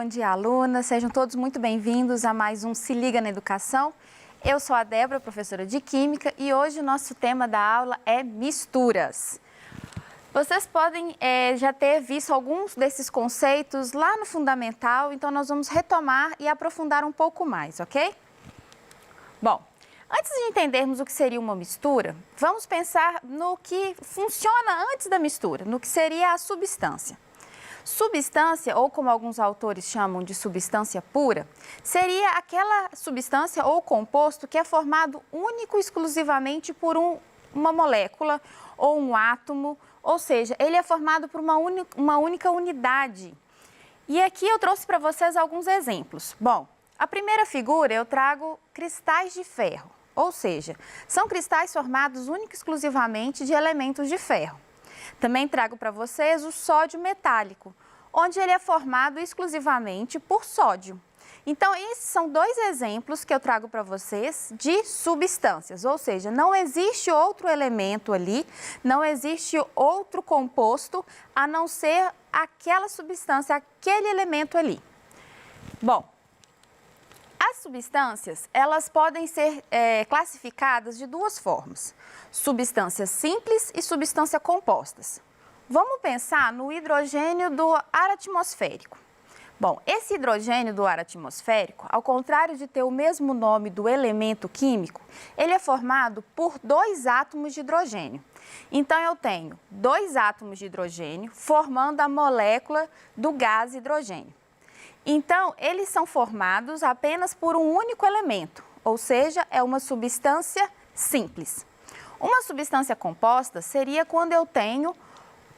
bom dia, alunas. Sejam todos muito bem-vindos a mais um Se Liga na Educação. Eu sou a Débora, professora de Química, e hoje o nosso tema da aula é misturas. Vocês podem já ter visto alguns desses conceitos lá no Fundamental, então nós vamos retomar e aprofundar um pouco mais, ok? Bom, antes de entendermos o que seria uma mistura, vamos pensar no que funciona antes da mistura, no que seria a substância. Substância, ou como alguns autores chamam de substância pura, seria aquela substância ou composto que é formado único e exclusivamente por uma molécula ou um átomo, ou seja, ele é formado por uma única unidade. E aqui eu trouxe para vocês alguns exemplos. Bom, a primeira figura eu trago cristais de ferro, ou seja, são cristais formados única e exclusivamente de elementos de ferro. Também trago para vocês o sódio metálico, onde ele é formado exclusivamente por sódio. Então, esses são dois exemplos que eu trago para vocês de substâncias, ou seja, não existe outro elemento ali, não existe outro composto a não ser aquela substância, aquele elemento ali. Bom, as substâncias, elas podem ser classificadas de duas formas, substâncias simples e substâncias compostas. Vamos pensar no hidrogênio do ar atmosférico. Bom, esse hidrogênio do ar atmosférico, ao contrário de ter o mesmo nome do elemento químico, ele é formado por dois átomos de hidrogênio. Então, eu tenho dois átomos de hidrogênio formando a molécula do gás hidrogênio. Então, eles são formados apenas por um único elemento, ou seja, é uma substância simples. Uma substância composta seria quando eu tenho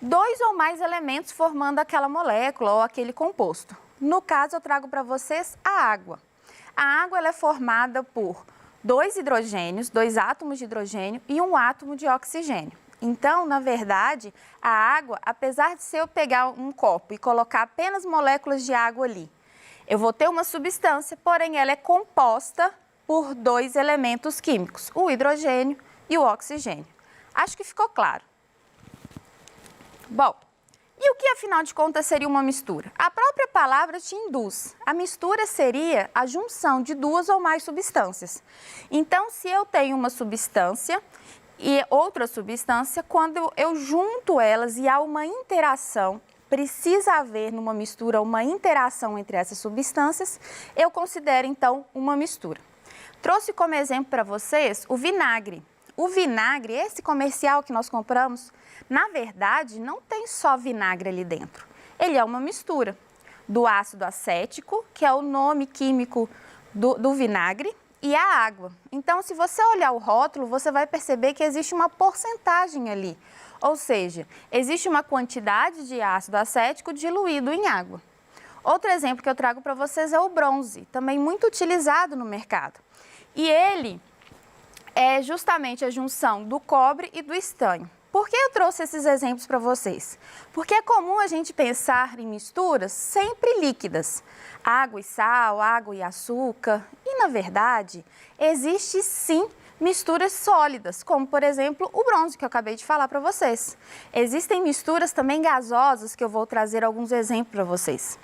dois ou mais elementos formando aquela molécula ou aquele composto. No caso, eu trago para vocês a água. A água ela é formada por dois hidrogênios, dois átomos de hidrogênio e um átomo de oxigênio. Então, na verdade, a água, apesar de se eu pegar um copo e colocar apenas moléculas de água ali, eu vou ter uma substância, porém ela é composta por dois elementos químicos, o hidrogênio e o oxigênio. Acho que ficou claro. Bom, e o que afinal de contas seria uma mistura? A própria palavra te induz. A mistura seria a junção de duas ou mais substâncias. Então, se eu tenho uma substância e outra substância, quando eu junto elas e há uma interação, precisa haver numa mistura uma interação entre essas substâncias, eu considero então uma mistura. Trouxe como exemplo para vocês o vinagre. O vinagre, esse comercial que nós compramos, na verdade não tem só vinagre ali dentro. Ele é uma mistura do ácido acético, que é o nome químico do vinagre, e a água. Então, se você olhar o rótulo, você vai perceber que existe uma porcentagem ali. Ou seja, existe uma quantidade de ácido acético diluído em água. Outro exemplo que eu trago para vocês é o bronze, também muito utilizado no mercado. E ele é justamente a junção do cobre e do estanho. Por que eu trouxe esses exemplos para vocês? Porque é comum a gente pensar em misturas sempre líquidas, água e sal, água e açúcar, e na verdade existe sim misturas sólidas, como por exemplo o bronze que eu acabei de falar para vocês. Existem misturas também gasosas que eu vou trazer alguns exemplos para vocês.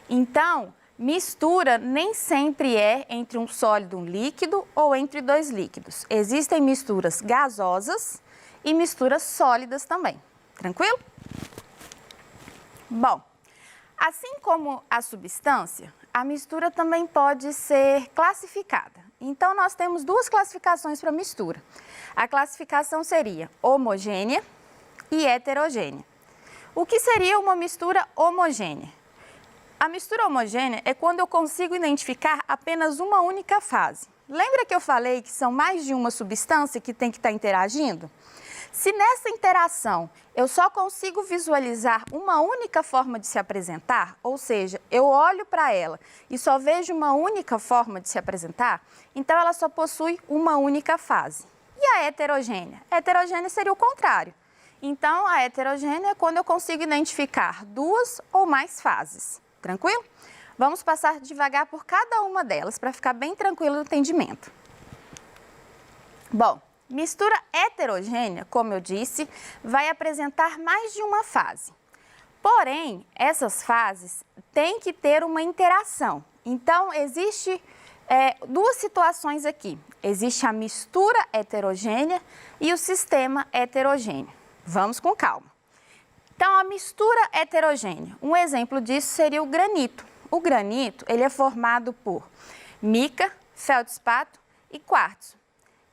Então, mistura nem sempre é entre um sólido e um líquido ou entre dois líquidos. Existem misturas gasosas e misturas sólidas também. Tranquilo? Bom, assim como a substância, a mistura também pode ser classificada. Então, nós temos duas classificações para mistura. A classificação seria homogênea e heterogênea. O que seria uma mistura homogênea? A mistura homogênea é quando eu consigo identificar apenas uma única fase. Lembra que eu falei que são mais de uma substância que tem que estar interagindo? Se nessa interação eu só consigo visualizar uma única forma de se apresentar, ou seja, eu olho para ela e só vejo uma única forma de se apresentar, então ela só possui uma única fase. E a heterogênea? A heterogênea seria o contrário. Então, a heterogênea é quando eu consigo identificar duas ou mais fases. Tranquilo? Vamos passar devagar por cada uma delas para ficar bem tranquilo no entendimento. Bom, mistura heterogênea, como eu disse, vai apresentar mais de uma fase. Porém, essas fases tem que ter uma interação. Então, existe duas situações aqui. Existe a mistura heterogênea e o sistema heterogêneo. Vamos com calma. Então, a mistura heterogênea, um exemplo disso seria o granito. O granito, ele é formado por mica, feldspato e quartzo.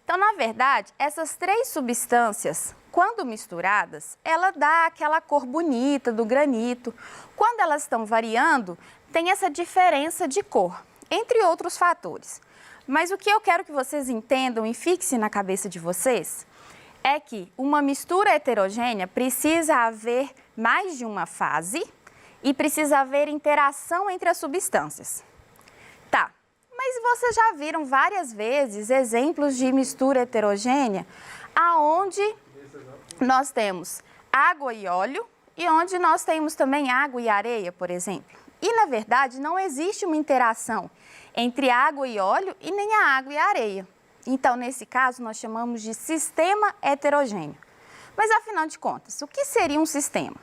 Então, na verdade, essas três substâncias, quando misturadas, ela dá aquela cor bonita do granito. Quando elas estão variando, tem essa diferença de cor, entre outros fatores. Mas o que eu quero que vocês entendam e fixem na cabeça de vocês é que uma mistura heterogênea precisa haver mais de uma fase e precisa haver interação entre as substâncias. Tá, mas vocês já viram várias vezes exemplos de mistura heterogênea aonde nós temos água e óleo e onde nós temos também água e areia, por exemplo. E, na verdade, não existe uma interação entre água e óleo e nem a água e a areia. Então, nesse caso, nós chamamos de sistema heterogêneo. Mas, afinal de contas, o que seria um sistema?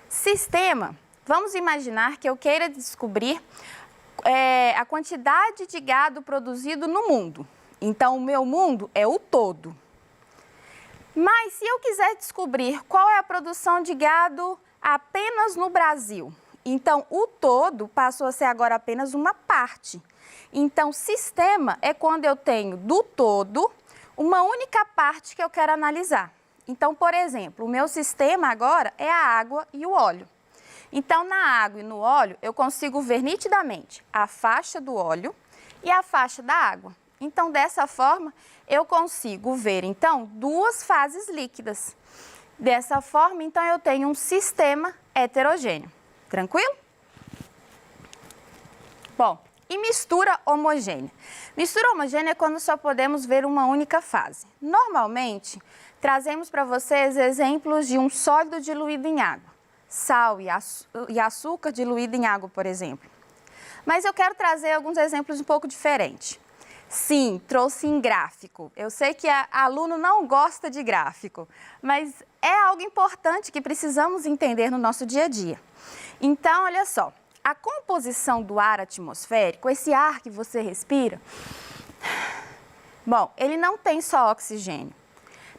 Sistema, vamos imaginar que eu queira descobrir a quantidade de gado produzido no mundo. Então, o meu mundo é o todo. Mas, se eu quiser descobrir qual é a produção de gado apenas no Brasil, então, o todo passou a ser agora apenas uma parte. Então, sistema é quando eu tenho do todo uma única parte que eu quero analisar. Então, por exemplo, o meu sistema agora é a água e o óleo. Então, na água e no óleo, eu consigo ver nitidamente a faixa do óleo e a faixa da água. Então, dessa forma, eu consigo ver, então, duas fases líquidas. Dessa forma, então, eu tenho um sistema heterogêneo. Tranquilo? Bom, e mistura homogênea? Mistura homogênea é quando só podemos ver uma única fase. Normalmente, trazemos para vocês exemplos de um sólido diluído em água. Sal e açúcar diluído em água, por exemplo. Mas eu quero trazer alguns exemplos um pouco diferentes. Sim, trouxe em gráfico. Eu sei que aluno não gosta de gráfico, mas é algo importante que precisamos entender no nosso dia a dia. Então, olha só, a composição do ar atmosférico, esse ar que você respira, bom, ele não tem só oxigênio.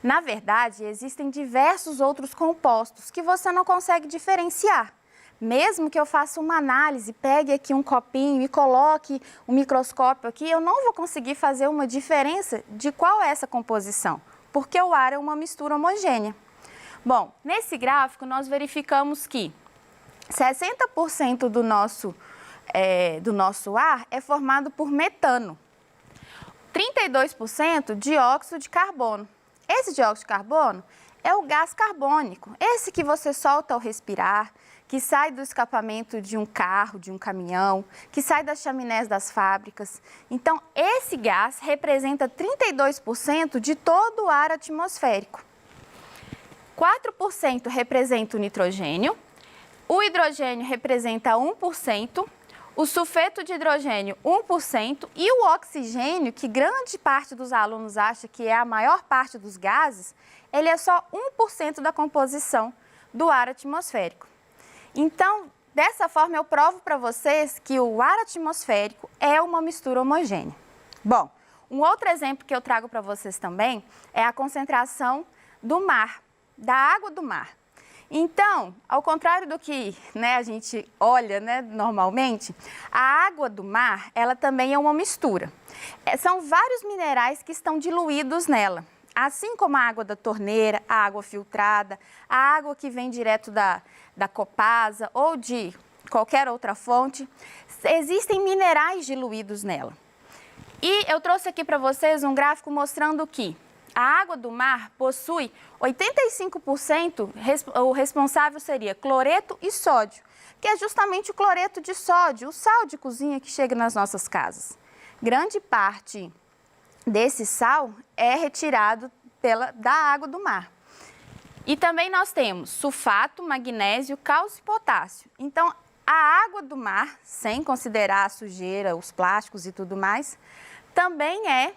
Na verdade, existem diversos outros compostos que você não consegue diferenciar. Mesmo que eu faça uma análise, pegue aqui um copinho e coloque um microscópio aqui, eu não vou conseguir fazer uma diferença de qual é essa composição, porque o ar é uma mistura homogênea. Bom, nesse gráfico nós verificamos que 60% do nosso ar é formado por metano, 32% dióxido de carbono. Esse dióxido de carbono é o gás carbônico, esse que você solta ao respirar, que sai do escapamento de um carro, de um caminhão, que sai das chaminés das fábricas. Então, esse gás representa 32% de todo o ar atmosférico. 4% representa o nitrogênio, o hidrogênio representa 1%, o sulfeto de hidrogênio 1% e o oxigênio, que grande parte dos alunos acha que é a maior parte dos gases, ele é só 1% da composição do ar atmosférico. Então, dessa forma, eu provo para vocês que o ar atmosférico é uma mistura homogênea. Bom, um outro exemplo que eu trago para vocês também é a concentração do mar, da água do mar. Então, ao contrário do que a gente olha normalmente, a água do mar, ela também é uma mistura. São vários minerais que estão diluídos nela. Assim como a água da torneira, a água filtrada, a água que vem direto da Copasa ou de qualquer outra fonte, existem minerais diluídos nela. E eu trouxe aqui para vocês um gráfico mostrando que a água do mar possui 85%, o responsável seria cloreto e sódio, que é justamente o cloreto de sódio, o sal de cozinha que chega nas nossas casas. Grande parte desse sal é retirado da água do mar. E também nós temos sulfato, magnésio, cálcio e potássio. Então, a água do mar, sem considerar a sujeira, os plásticos e tudo mais, também é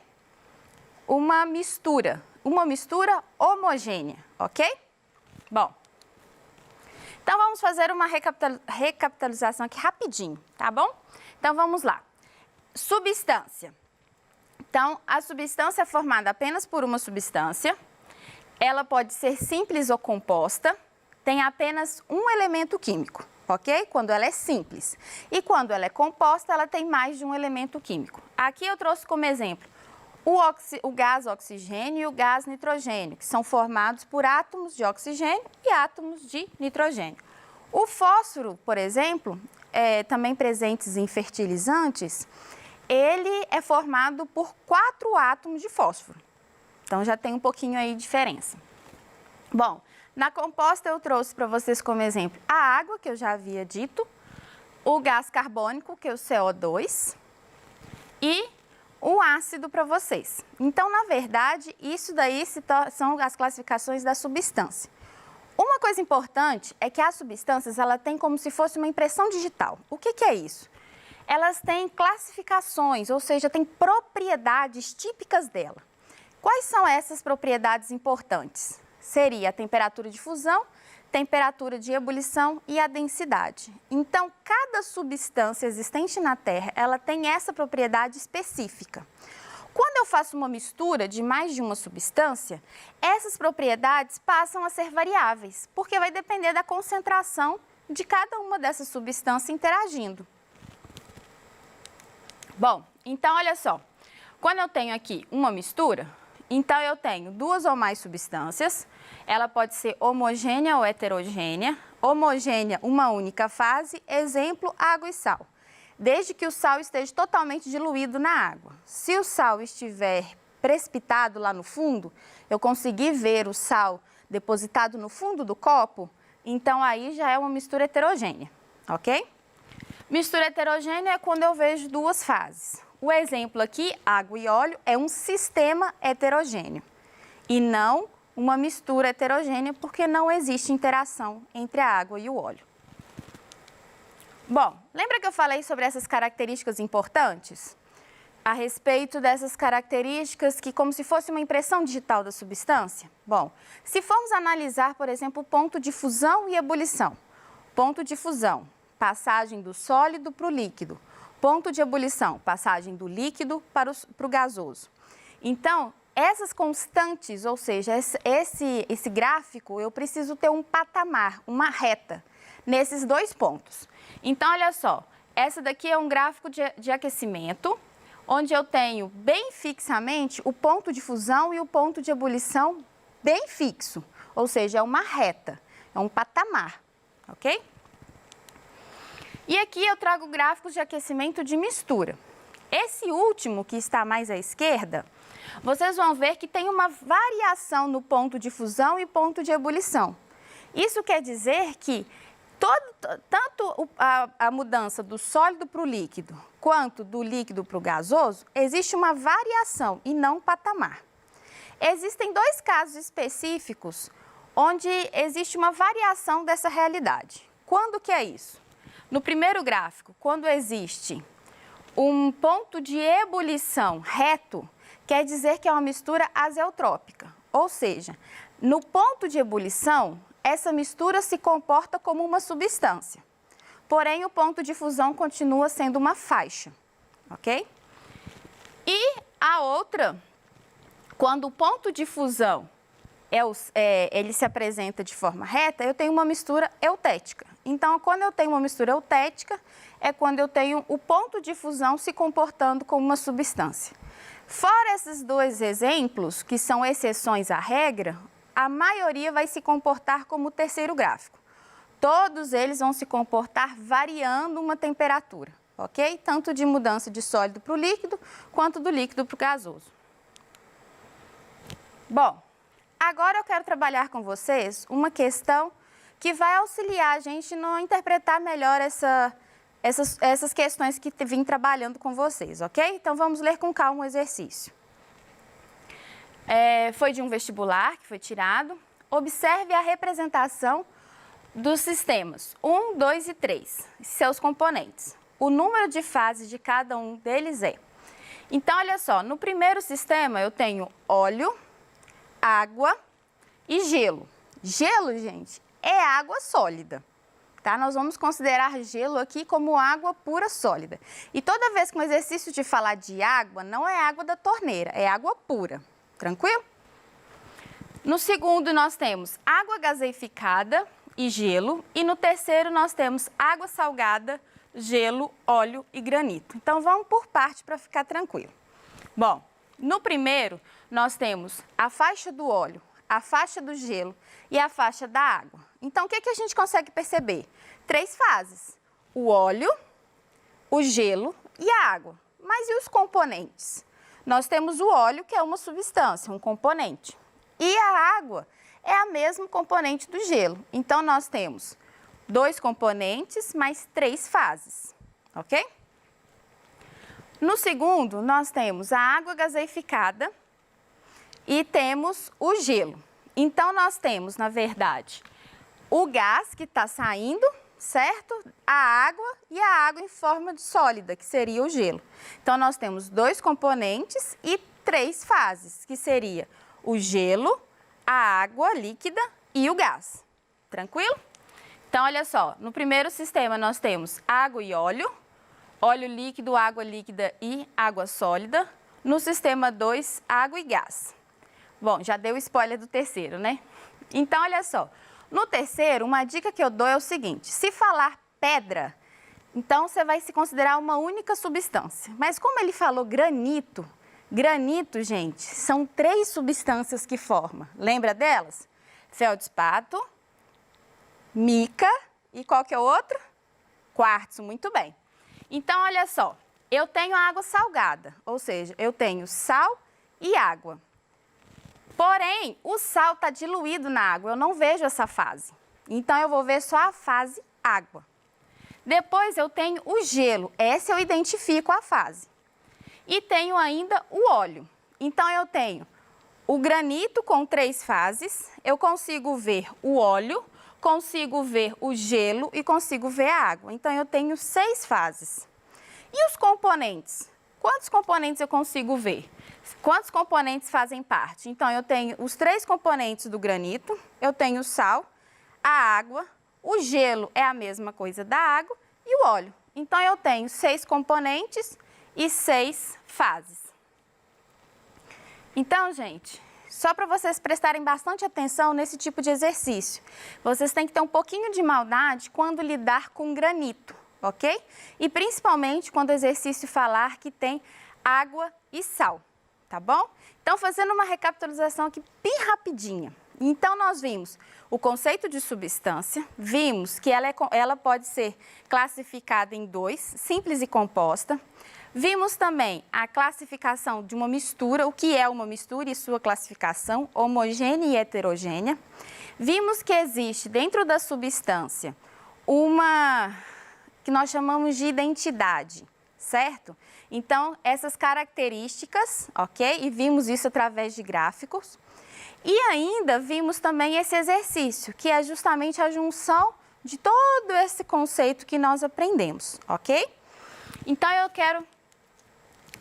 uma mistura homogênea, ok? Bom, Então, vamos fazer uma recapitalização aqui rapidinho, tá bom? Então, vamos lá. Substância. Então, a substância é formada apenas por uma substância. Ela pode ser simples ou composta. Tem apenas um elemento químico, ok? Quando ela é simples. E quando ela é composta, ela tem mais de um elemento químico. Aqui eu trouxe como exemplo o gás oxigênio e o gás nitrogênio, que são formados por átomos de oxigênio e átomos de nitrogênio. O fósforo, por exemplo, também presentes em fertilizantes, ele é formado por 4 átomos de fósforo. Então, já tem um pouquinho aí de diferença. Bom, na composta eu trouxe para vocês como exemplo a água, que eu já havia dito, o gás carbônico, que é o CO2, e o ácido para vocês. Então, na verdade, isso daí são as classificações da substância. Uma coisa importante é que as substâncias, ela tem como se fosse uma impressão digital. O que é isso? Elas têm classificações, ou seja, têm propriedades típicas dela. Quais são essas propriedades importantes? Seria a temperatura de fusão, temperatura de ebulição e a densidade. Então, cada substância existente na Terra, ela tem essa propriedade específica. Quando eu faço uma mistura de mais de uma substância, essas propriedades passam a ser variáveis, porque vai depender da concentração de cada uma dessas substâncias interagindo. Bom, então olha só, quando eu tenho aqui uma mistura, então eu tenho 2 ou mais substâncias, ela pode ser homogênea ou heterogênea. Homogênea, uma única fase, exemplo, água e sal. Desde que o sal esteja totalmente diluído na água. Se o sal estiver precipitado lá no fundo, eu conseguir ver o sal depositado no fundo do copo, então aí já é uma mistura heterogênea, ok? Mistura heterogênea é quando eu vejo 2 fases. O exemplo aqui, água e óleo, é um sistema heterogêneo e não uma mistura heterogênea, porque não existe interação entre a água e o óleo. Bom, lembra que eu falei sobre essas características importantes? A respeito dessas características que como se fosse uma impressão digital da substância? Bom, se formos analisar, por exemplo, o ponto de fusão e ebulição. Ponto de fusão, passagem do sólido para o líquido. Ponto de ebulição, passagem do líquido para o gasoso. Então, essas constantes, ou seja, esse gráfico, eu preciso ter um patamar, uma reta, nesses 2 pontos. Então, olha só, essa daqui é um gráfico de aquecimento, onde eu tenho bem fixamente o ponto de fusão e o ponto de ebulição bem fixo, ou seja, é uma reta, é um patamar, ok? E aqui eu trago gráficos de aquecimento de mistura. Esse último, que está mais à esquerda, vocês vão ver que tem uma variação no ponto de fusão e ponto de ebulição. Isso quer dizer que tanto a mudança do sólido para o líquido, quanto do líquido para o gasoso, existe uma variação e não um patamar. Existem 2 casos específicos onde existe uma variação dessa realidade. Quando que é isso? No primeiro gráfico, quando existe um ponto de ebulição reto, quer dizer que é uma mistura azeotrópica. Ou seja, no ponto de ebulição, essa mistura se comporta como uma substância. Porém, o ponto de fusão continua sendo uma faixa, ok? E a outra, quando o ponto de fusão ele se apresenta de forma reta, eu tenho uma mistura eutética. Então, quando eu tenho uma mistura eutética, é quando eu tenho o ponto de fusão se comportando como uma substância. Fora esses 2 exemplos, que são exceções à regra, a maioria vai se comportar como o terceiro gráfico. Todos eles vão se comportar variando uma temperatura, ok? Tanto de mudança de sólido para o líquido, quanto do líquido para o gasoso. Bom, agora eu quero trabalhar com vocês uma questão que vai auxiliar a gente a interpretar melhor essas questões que vim trabalhando com vocês, ok? Então, vamos ler com calma o exercício. Foi de um vestibular que foi tirado. Observe a representação dos sistemas 1, 2 e 3, seus componentes. O número de fases de cada um deles é. Então, olha só, no primeiro sistema eu tenho óleo, água e gelo. Gelo, gente, é água sólida, tá? Nós vamos considerar gelo aqui como água pura sólida. E toda vez que um exercício te falar de água, não é água da torneira, é água pura. Tranquilo? No segundo, nós temos água gaseificada e gelo. E no terceiro, nós temos água salgada, gelo, óleo e granito. Então, vamos por parte para ficar tranquilo. Bom, no primeiro, nós temos a faixa do óleo, a faixa do gelo e a faixa da água. Então, o que a gente consegue perceber? 3 fases: o óleo, o gelo e a água. Mas e os componentes? Nós temos o óleo, que é uma substância, um componente. E a água é a mesma componente do gelo. Então, nós temos 2 componentes mais 3 fases, ok? No segundo, nós temos a água gaseificada e temos o gelo. Então, nós temos, na verdade, o gás que está saindo, certo? A água e a água em forma de sólida, que seria o gelo. Então, nós temos 2 componentes e 3 fases, que seria o gelo, a água líquida e o gás. Tranquilo? Então, olha só, no primeiro sistema nós temos água e óleo, óleo líquido, água líquida e água sólida. No sistema 2, água e gás. Bom, já deu spoiler do terceiro, né? Então, olha só, no terceiro, uma dica que eu dou é o seguinte: se falar pedra, então você vai se considerar uma única substância. Mas como ele falou granito, granito, gente, são 3 substâncias que formam. Lembra delas? Feldspato, mica e qual que é o outro? Quartzo, muito bem. Então, olha só, eu tenho água salgada, ou seja, eu tenho sal e água. Porém, o sal está diluído na água, eu não vejo essa fase. Então, eu vou ver só a fase água. Depois, eu tenho o gelo, essa eu identifico a fase. E tenho ainda o óleo. Então, eu tenho o granito com 3 fases, eu consigo ver o óleo, consigo ver o gelo e consigo ver a água. Então, eu tenho 6 fases. E os componentes? Quantos componentes eu consigo ver? Quantos componentes fazem parte? Então, eu tenho os 3 componentes do granito, eu tenho o sal, a água, o gelo é a mesma coisa da água e o óleo. Então, eu tenho 6 componentes e 6 fases. Então, gente, só para vocês prestarem bastante atenção nesse tipo de exercício, vocês têm que ter um pouquinho de maldade quando lidar com granito, ok? E principalmente quando o exercício falar que tem água e sal, tá bom? Então, fazendo uma recapitulação aqui bem rapidinha. Então, nós vimos o conceito de substância, vimos que ela pode ser classificada em 2, simples e composta. Vimos também a classificação de uma mistura, o que é uma mistura e sua classificação, homogênea e heterogênea. Vimos que existe dentro da substância uma que nós chamamos de identidade, certo? Então, essas características, ok? E vimos isso através de gráficos. E ainda vimos também esse exercício, que é justamente a junção de todo esse conceito que nós aprendemos, ok? Então,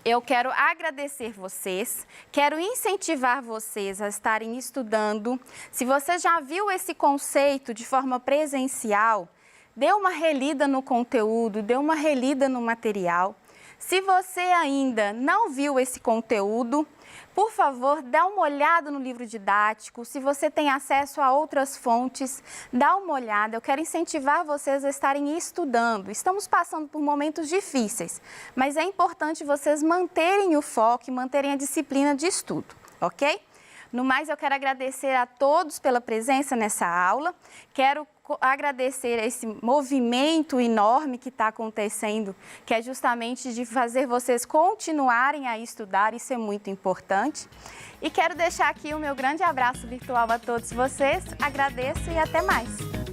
eu quero agradecer vocês, quero incentivar vocês a estarem estudando. Se você já viu esse conceito de forma presencial, dê uma relida no conteúdo, dê uma relida no material. Se você ainda não viu esse conteúdo, por favor, dá uma olhada no livro didático. Se você tem acesso a outras fontes, dá uma olhada. Eu quero incentivar vocês a estarem estudando. Estamos passando por momentos difíceis, mas é importante vocês manterem o foco e manterem a disciplina de estudo, ok? No mais, eu quero agradecer a todos pela presença nessa aula. Quero agradecer esse movimento enorme que está acontecendo, que é justamente de fazer vocês continuarem a estudar, isso é muito importante. E quero deixar aqui o meu grande abraço virtual a todos vocês, agradeço e até mais!